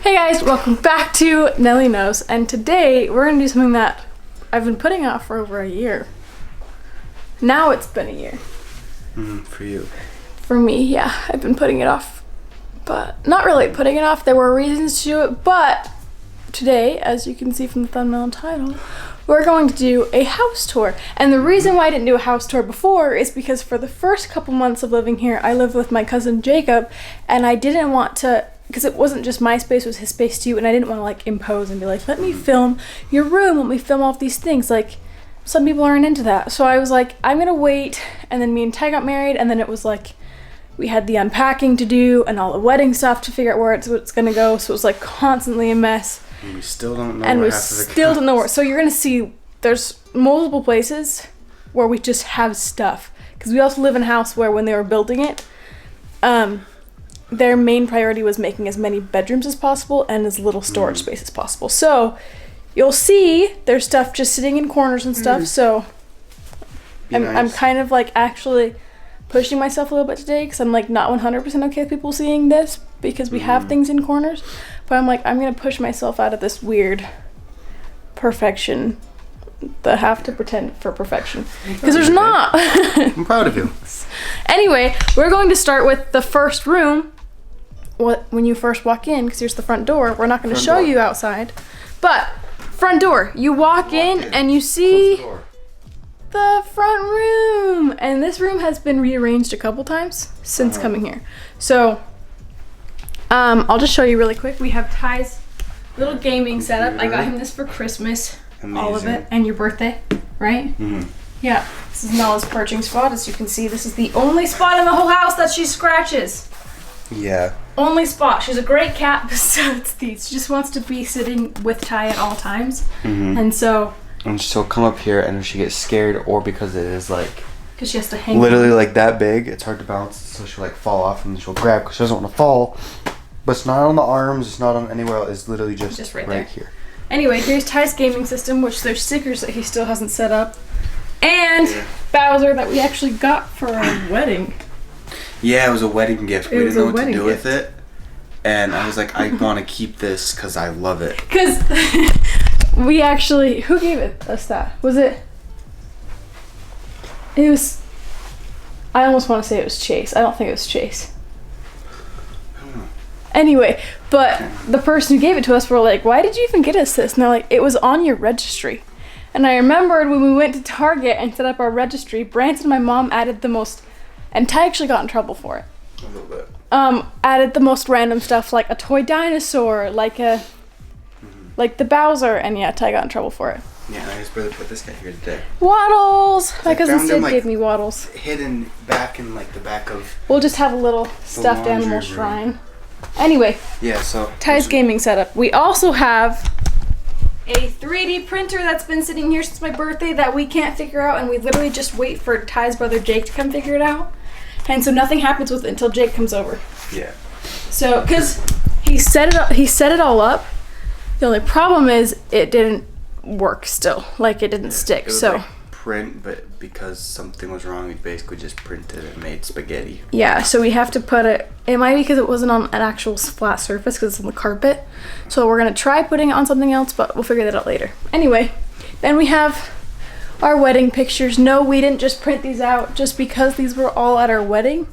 Hey guys, welcome back to Nelly Knows, and today we're gonna do something that I've been putting off for over a year. Now it's been a year. For you. For me, yeah, I've been putting it off, but not really putting it off. There were reasons to do it, but today, as you can see from the thumbnail and title, we're going to do a house tour. And the reason why I didn't do a house tour before is because for the first couple months of living here, I lived with my cousin Jacob, and I didn't want to, because it wasn't just my space, it was his space too, and I didn't want to like impose and be like, let me film your room, let me film all of these things. Like, some people aren't into that. So I was like, I'm gonna wait, and then me and Ty got married, and then it was like, we had the unpacking to do and all the wedding stuff to figure out where it's gonna go, so it was like constantly a mess. And we still don't know and where we half of it still goes. don't know where. So you're gonna see there's multiple places where we just have stuff, because we also live in a house where when they were building it, their main priority was making as many bedrooms as possible and as little storage space as possible. So you'll see there's stuff just sitting in corners and stuff. So I'm kind of like actually pushing myself a little bit today, because I'm like not 100% okay with people seeing this because we have things in corners, but I'm like, I'm gonna push myself out of this weird perfection, the have to pretend for perfection, because there's not. I'm proud of you. Anyway, we're going to start with the first room. When you first walk in, because here's the front door. We're not going to show you outside, but front door. You walk in and you see the front room, and this room has been rearranged a couple times since coming here. So I'll just show you really quick. We have Ty's little gaming setup. I got him this for Christmas. Amazing. All of it, and your birthday, right? Yeah, this is Nella's perching spot. As you can see, this is the only spot in the whole house that she scratches. Yeah. Only spot. She's a great cat besides these. She just wants to be sitting with Ty at all times. And so... And she'll come up here, and if she gets scared, or because it is like... Because she has to hang literally like that big, it's hard to balance, so she'll like fall off, and then she'll grab, because she doesn't want to fall. But it's not on the arms, it's not on anywhere else, it's literally just right here. Anyway, here's Ty's gaming system, which there's stickers that he still hasn't set up. And Bowser that we actually got for our wedding. Yeah, it was a wedding gift. We didn't know what to do with it. And I was like, I want to keep this because I love it. Because we actually... Who gave us that? Was it... It was... I almost want to say it was Chase. I don't think it was Chase. Anyway, but the person who gave it to us were like, why did you even get us this? And they're like, it was on your registry. And I remembered when we went to Target and set up our registry, Branson and my mom added the most... And Ty actually got in trouble for it. A little bit. Added the most random stuff, like a toy dinosaur, like a... Like the Bowser, and yeah, Ty got in trouble for it. Yeah, I just barely put this guy here today. Waddles! My cousin Sid like, gave me Waddles. Hidden back in like the back of... We'll just have a little stuffed animal shrine. Anyway. Yeah, so... Ty's gaming setup. We also have a 3D printer that's been sitting here since my birthday that we can't figure out, and we literally just wait for Ty's brother Jake to come figure it out. And so nothing happens with it until Jake comes over. Yeah. So, because he set it all up. The only problem is it didn't work still. Like, it didn't stick. It was so like print, but because something was wrong, we basically just printed and made spaghetti. Yeah, so we have to put it... It might be because it wasn't on an actual flat surface, because it's on the carpet. So we're going to try putting it on something else, but we'll figure that out later. Anyway, then we have our wedding pictures. No, we didn't just print these out just because these were all at our wedding.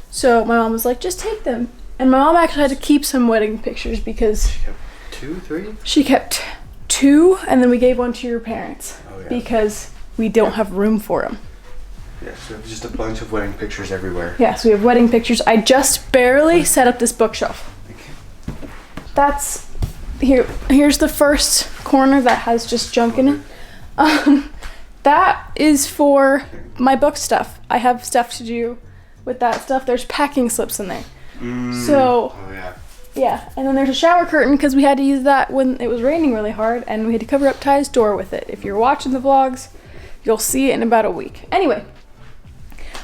So my mom was like, just take them. And my mom actually had to keep some wedding pictures because... She kept 2, 3? She kept 2, and then we gave one to your parents. Oh, yeah. Because we don't have room for them. Yeah, so we have just a bunch of wedding pictures everywhere. Yeah, so we have wedding pictures. I just barely set up this bookshelf. Okay. That's... Here's the first corner that has just junk in it. That is for my book stuff. I have stuff to do with that stuff. There's packing slips in there. So... Oh, yeah. Yeah, and then there's a shower curtain because we had to use that when it was raining really hard, and we had to cover up Ty's door with it. If you're watching the vlogs, you'll see it in about a week. Anyway,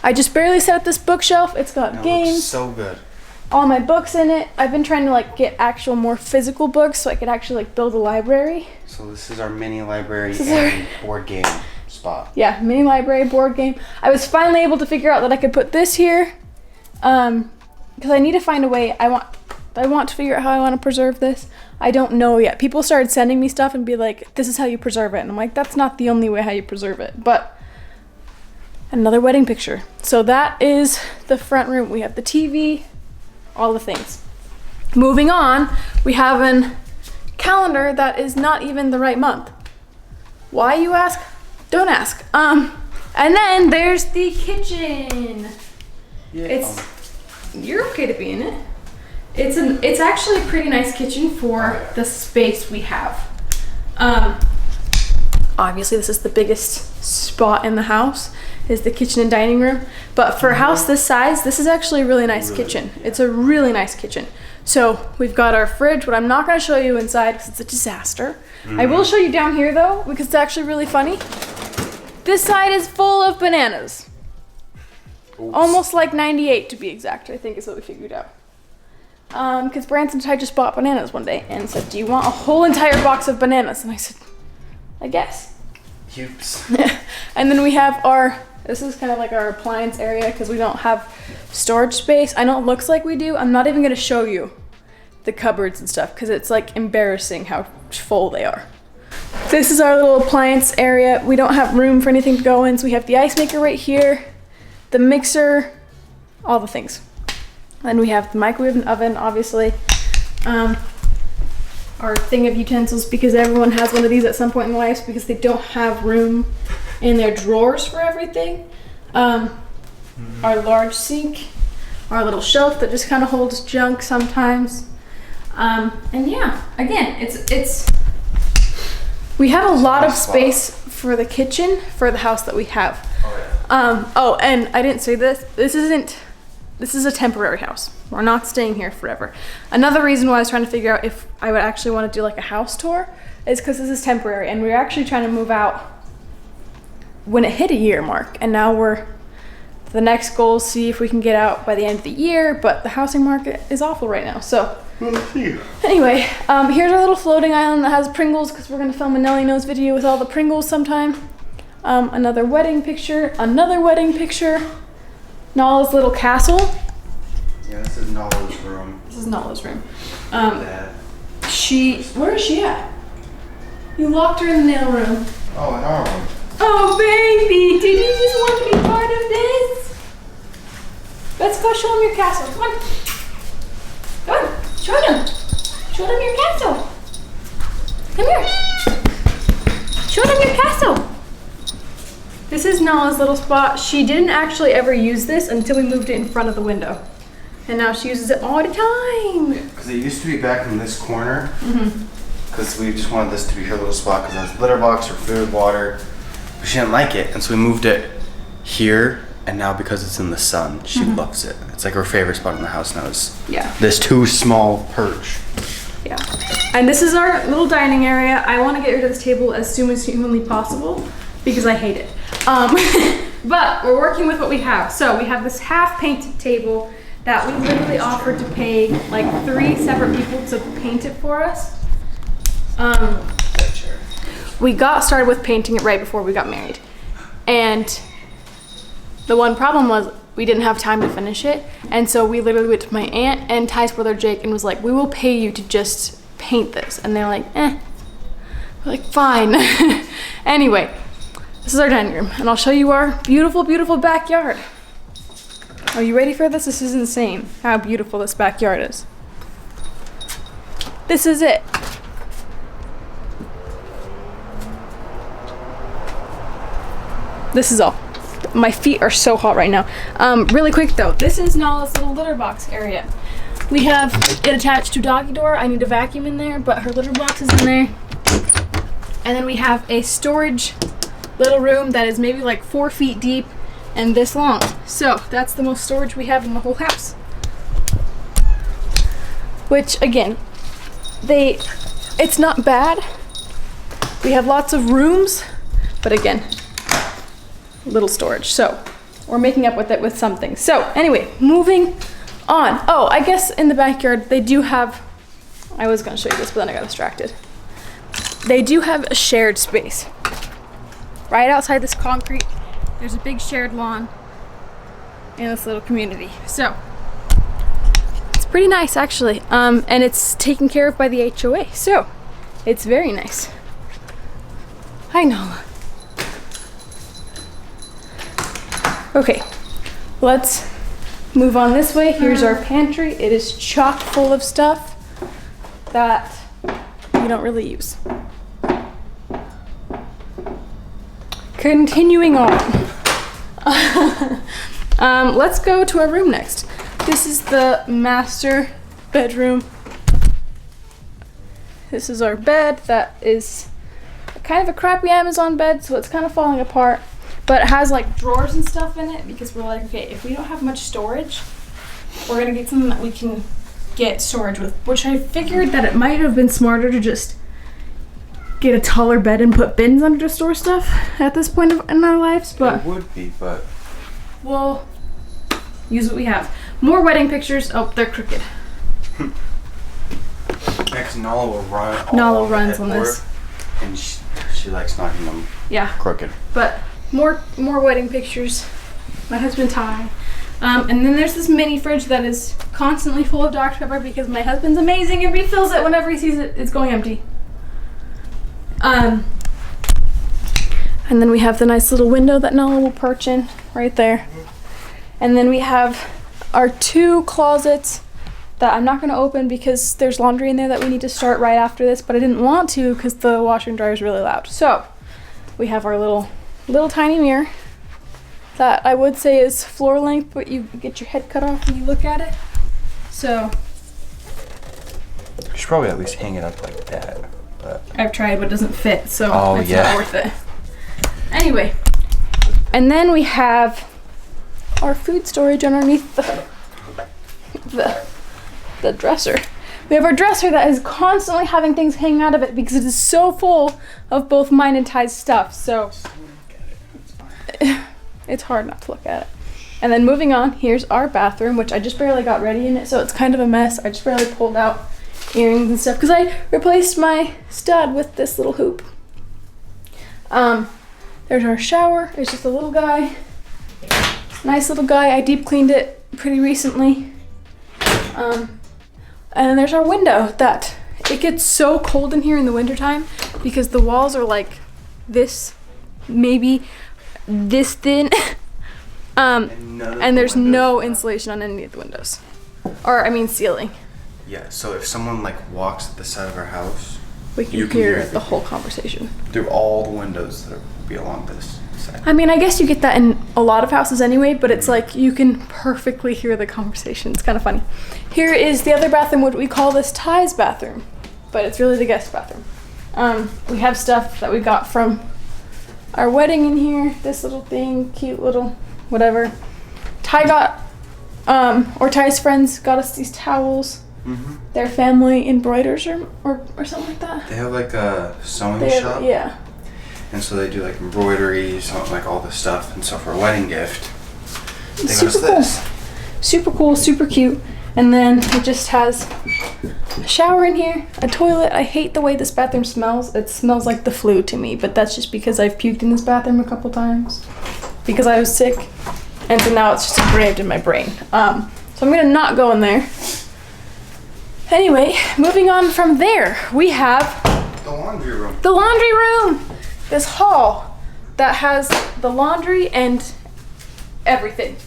I just barely set up this bookshelf. It's got games. Looks so good. All my books in it. I've been trying to like get actual more physical books so I could actually like build a library. So this is our mini library and board game spot. Yeah, mini library, board game. I was finally able to figure out that I could put this here, because I need to find a way. I want to figure out how I want to preserve this. I don't know yet. People started sending me stuff and be like, this is how you preserve it. And I'm like, that's not the only way how you preserve it. But another wedding picture. So that is the front room. We have the TV, all the things. Moving on, we have a calendar that is not even the right month. Why, you ask? Don't ask. And then there's the kitchen. Yeah. You're okay to be in it. It's actually a pretty nice kitchen for the space we have. Obviously this is the biggest spot in the house, is the kitchen and dining room. But for a house this size, this is actually a really nice kitchen. It's a really nice kitchen. So we've got our fridge, but I'm not gonna show you inside because it's a disaster. I will show you down here though, because it's actually really funny. This side is full of bananas. Oops. Almost like 98 to be exact, I think is what we figured out. Because Branson and I just bought bananas one day and said, do you want a whole entire box of bananas? And I said, I guess. Oops. And then we have this is kind of like our appliance area because we don't have storage space. I know it looks like we do. I'm not even gonna show you the cupboards and stuff because it's like embarrassing how full they are. This is our little appliance area. We don't have room for anything to go in, so we have the ice maker right here, the mixer, all the things. Then we have the microwave and oven, obviously. Our thing of utensils, because everyone has one of these at some point in their lives because they don't have room in their drawers for everything. Our large sink, our little shelf that just kind of holds junk sometimes. And yeah, again, we have a lot of space for the kitchen for the house that we have. Oh, and I didn't say this. This is a temporary house. We're not staying here forever. Another reason why I was trying to figure out if I would actually want to do like a house tour is because this is temporary and we're actually trying to move out when it hit a year mark. And now the next goal is see if we can get out by the end of the year, but the housing market is awful right now. So anyway, here's our little floating island that has Pringles because we're gonna film a Nelly Knows video with all the Pringles sometime. Another wedding picture, Nala's little castle. Yeah, this is Nala's room. This is Nala's room. Where is she at? You locked her in the nail room. Oh, in our room. Oh, baby, did you just want to be part of this? Let's go show them your castle. Come on. Come on, show them. Show them your castle. Come here. Show them your castle. This is Nala's little spot. She didn't actually ever use this until we moved it in front of the window. And now she uses it all the time. Because it used to be back in this corner. Because we just wanted this to be her little spot because it has litter box for food, water. But she didn't like it. And so we moved it here. And now because it's in the sun, she loves it. It's like her favorite spot in the house now is this too small perch. Yeah. And this is our little dining area. I want to get rid of this table as soon as humanly possible because I hate it. But we're working with what we have. So we have this half painted table that we literally offered to pay like 3 separate people to paint it for us. We got started with painting it right before we got married. And the one problem was we didn't have time to finish it. And so we literally went to my aunt and Ty's brother Jake and was like, we will pay you to just paint this. And they're like, eh. We're like, fine. Anyway, this is our dining room. And I'll show you our beautiful, beautiful backyard. Are you ready for this? This is insane how beautiful this backyard is. This is it. This is all. My feet are so hot right now. Really quick though, this is Nala's little litter box area. We have it attached to doggy door. I need to vacuum in there, but her litter box is in there. And then we have a storage little room that is maybe like 4 feet deep and this long. So that's the most storage we have in the whole house. Which again, it's not bad. We have lots of rooms, but again, little storage. So we're making up with it with something. So anyway, moving on. Oh, I guess in the backyard they do have, I was gonna show you this, but then I got distracted. They do have a shared space. Right outside this concrete, there's a big shared lawn in this little community. So it's pretty nice actually. And it's taken care of by the HOA, so it's very nice. Hi, Nala. Okay, let's move on this way. Here's our pantry. It is chock full of stuff that we don't really use. Continuing on. Let's go to our room next. This is the master bedroom. This is our bed that is kind of a crappy Amazon bed, so it's kind of falling apart. But it has like drawers and stuff in it because we're like, okay, if we don't have much storage, we're gonna get something that we can get storage with. Which I figured that it might have been smarter to just get a taller bed and put bins under to store stuff at this point in our lives, but it would be, but we'll use what we have. More wedding pictures. Oh, they're crooked. Next, Nala will run. Nala runs on this, and she likes knocking them. Yeah, crooked. But more wedding pictures. My husband Ty. And then there's this mini fridge that is constantly full of Dr. Pepper because my husband's amazing and refills it whenever he sees it's going empty. And then we have the nice little window that Nala will perch in right there. And then we have our 2 closets that I'm not going to open because there's laundry in there that we need to start right after this, but I didn't want to because the washer and dryer is really loud. So we have our little tiny mirror that I would say is floor length, but you get your head cut off when you look at it. So you should probably at least hang it up like that. But I've tried, but it doesn't fit, so it's yeah. not worth it. Anyway, and then we have our food storage underneath the dresser. We have our dresser that is constantly having things hanging out of it because it is so full of both mine and Ty's stuff. So it's hard not to look at it. And then moving on, here's our bathroom, which I just barely got ready in it, so it's kind of a mess. I just barely pulled out earrings and stuff because I replaced my stud with this little hoop. There's our shower. It's just a little guy. Nice little guy. I deep cleaned it pretty recently. And then there's our window that it gets so cold in here in the wintertime because the walls are like this, maybe this thin. And there's no insulation on any of the windows. Or, I mean, ceiling. Yeah, so if someone like walks at the side of our house, We can hear the whole conversation. Through all the windows that will be along this side. I mean, I guess you get that in a lot of houses anyway, but it's like you can perfectly hear the conversation. It's kind of funny. Here is the other bathroom, what we call this Ty's bathroom, but it's really the guest bathroom. We have stuff that we got from our wedding in here. This little thing, cute little whatever. Ty got, or Ty's friends got us these towels. Mm-hmm. Their family embroiders or something like that. They have like a sewing shop. Yeah. And so they do like embroideries, like all this stuff. And so for a wedding gift, they got us this. Super cool, super cute. And then it just has a shower in here, a toilet. I hate the way this bathroom smells. It smells like the flu to me, but that's just because I've puked in this bathroom a couple times because I was sick. And so now it's just engraved in my brain. So I'm gonna not go in there. Anyway, moving on from there, we have the laundry room. The laundry room! This hall that has the laundry and everything.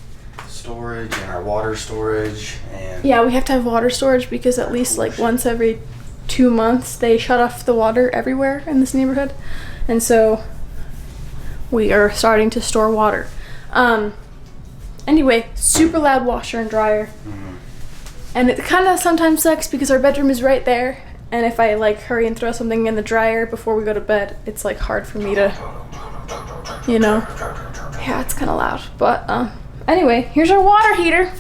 Storage and our water storage and... Yeah, we have to have water storage because at least like once every 2 months they shut off the water everywhere in this neighborhood. And so we are starting to store water. Anyway, super loud washer and dryer. Mm-hmm. And it kind of sometimes sucks because our bedroom is right there. And if I like hurry and throw something in the dryer before we go to bed, it's like hard for me to, you know. Yeah, it's kind of loud. But anyway, here's our water heater.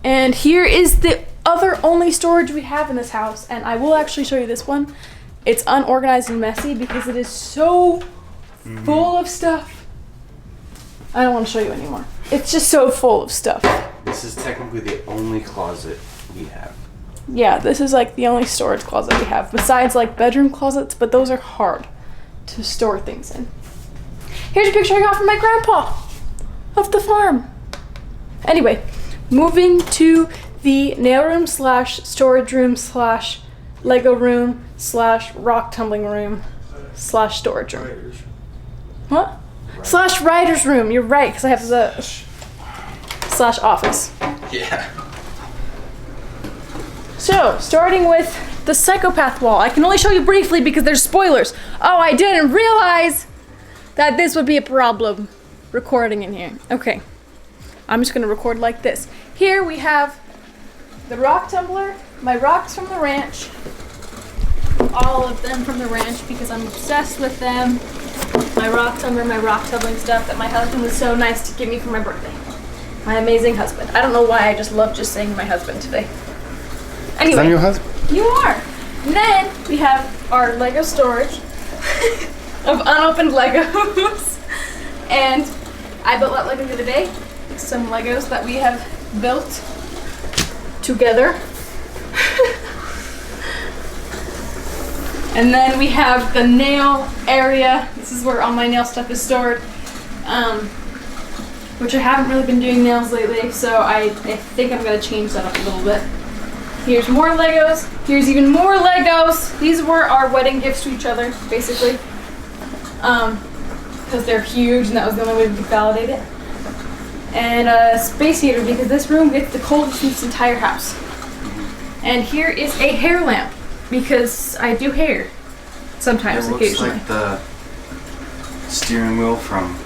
And here is the other only storage we have in this house. And I will actually show you this one. It's unorganized and messy because it is so full of stuff. I don't want to show you anymore. It's just so full of stuff. This is technically the only closet we have. Yeah, this is like the only storage closet we have, besides like bedroom closets, but those are hard to store things in. Here's a picture I got from my grandpa of the farm. Anyway, moving to the nail room slash storage room slash Lego room slash rock tumbling room slash storage room. What? Slash writer's room. You're right, because I have the slash office. Yeah. So, starting with the psychopath wall. I can only show you briefly because there's spoilers. Oh, I didn't realize that this would be a problem recording in here. Okay. I'm just gonna record like this. Here we have the rock tumbler, my rocks from the ranch, all of them from the ranch because I'm obsessed with them. My rock tumbler, my rock tumbling stuff that my husband was so nice to give me for my birthday. My amazing husband. I don't know why I just love just saying my husband today. Anyway. I'm your husband. You are. And then we have our Lego storage of unopened Legos. And I built that Lego the other day. Some Legos that we have built together. And then we have the nail area. This is where all my nail stuff is stored. Which I haven't really been doing nails lately, so I think I'm gonna change that up a little bit. Here's more Legos. Here's even more Legos. These were our wedding gifts to each other, basically. Because they're huge and that was the only way we could validate it. And a space heater because this room gets the coldest in this entire house. And here is a hair lamp because I do hair sometimes, occasionally. It looks like the steering wheel from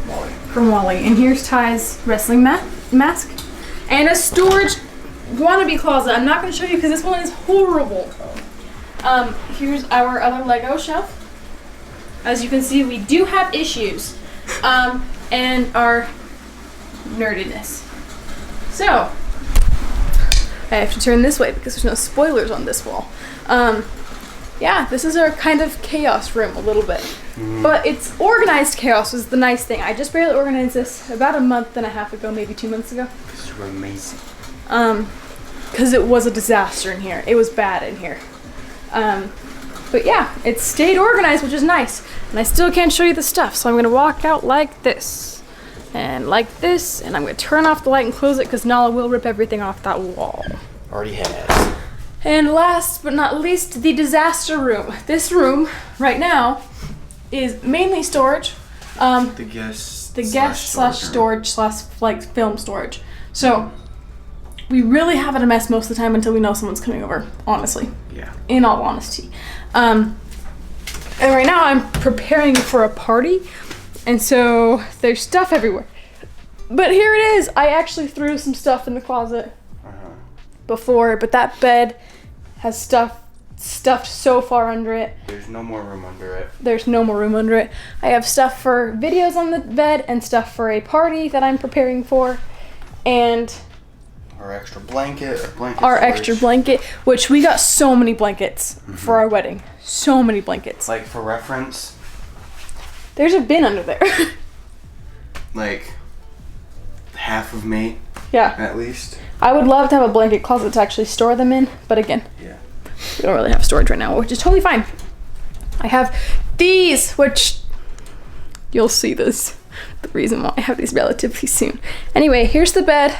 Wally. From Wally. And here's Ty's wrestling mask. And a storage wannabe closet. I'm not going to show you because this one is horrible. Here's our other Lego shelf. As you can see, we do have issues. And our nerdiness. So, I have to turn this way because there's no spoilers on this wall. Yeah, this is our kind of chaos room a little bit. But it's organized chaos is the nice thing. I just barely organized this about a month and a half ago, maybe 2 months ago. This is amazing. Because it was a disaster in here. It was bad in here. But yeah, it stayed organized, which is nice. And I still can't show you the stuff, so I'm gonna walk out like this. And like this, and I'm gonna turn off the light and close it because Nala will rip everything off that wall. Already has. And last but not least, the disaster room. This room, right now, is mainly storage. The guest slash storage slash like film storage. So we really have it a mess most of the time until we know someone's coming over, honestly. Yeah. In all honesty. And right now I'm preparing for a party. And so there's stuff everywhere. But here it is. I actually threw some stuff in the closet before, but that bed has stuff stuffed so far under it. There's no more room under it. There's no more room under it. I have stuff for videos on the bed and stuff for a party that I'm preparing for. And our extra blanket, extra blanket, which we got so many blankets for our wedding. So many blankets. Like for reference, there's a bin under there. like half of me. Yeah. At least. I would love to have a blanket closet to actually store them in, but again, yeah, we don't really have storage right now, which is totally fine. I have these, which you'll see this, the reason why I have these relatively soon. Anyway, here's the bed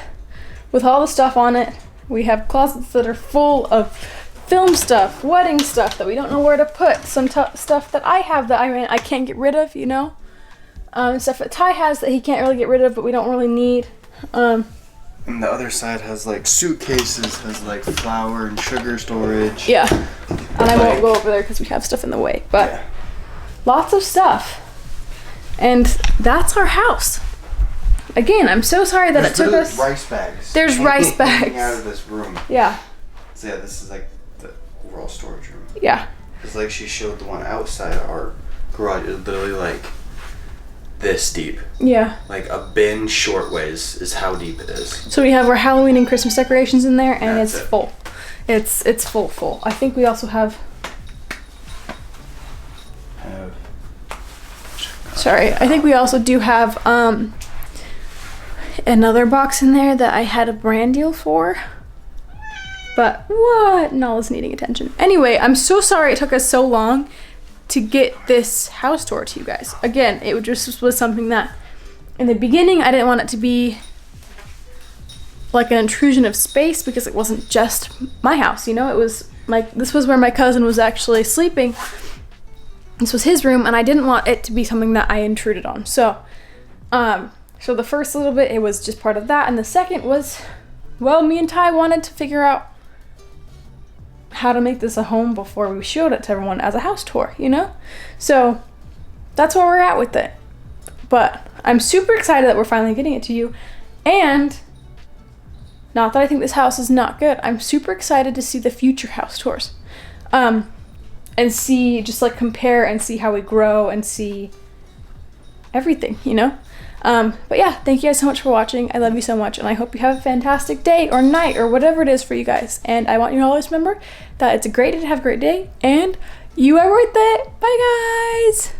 with all the stuff on it. We have closets that are full of film stuff, wedding stuff that we don't know where to put, some stuff that I have that I can't get rid of, you know, stuff that Ty has that he can't really get rid of, but we don't really need. And the other side has like suitcases, has like flour and sugar storage. Yeah, and I won't go over there because we have stuff in the way, but yeah. Lots of stuff. And that's our house. Again, I'm so sorry that it took us. Rice bags. There's rice bags out of this room. Yeah. So yeah, this is like the overall storage room. Yeah. It's like she showed the one outside our garage is literally like this deep. Yeah. Like a bin short ways is how deep it is. So we have our Halloween and Christmas decorations in there, and it's full. It's full. I think we also have. Sorry, I think we also do have another box in there that I had a brand deal for. But what? Nala's needing attention. Anyway, I'm so sorry it took us so long to get this house tour to you guys. Again, it just was something that in the beginning I didn't want it to be like an intrusion of space because it wasn't just my house, you know? It was like, this was where my cousin was actually sleeping. This was his room, and I didn't want it to be something that I intruded on. So the first little bit, it was just part of that. And the second was, well, me and Ty wanted to figure out how to make this a home before we showed it to everyone as a house tour, you know? So that's where we're at with it. But I'm super excited that we're finally getting it to you. And not that I think this house is not good. I'm super excited to see the future house tours. And see, just like compare and see how we grow and see everything, you know? But yeah, thank you guys so much for watching. I love you so much, and I hope you have a fantastic day or night or whatever it is for you guys. And I want you to always remember that it's a great day to have a great day, and you are worth it. Bye, guys.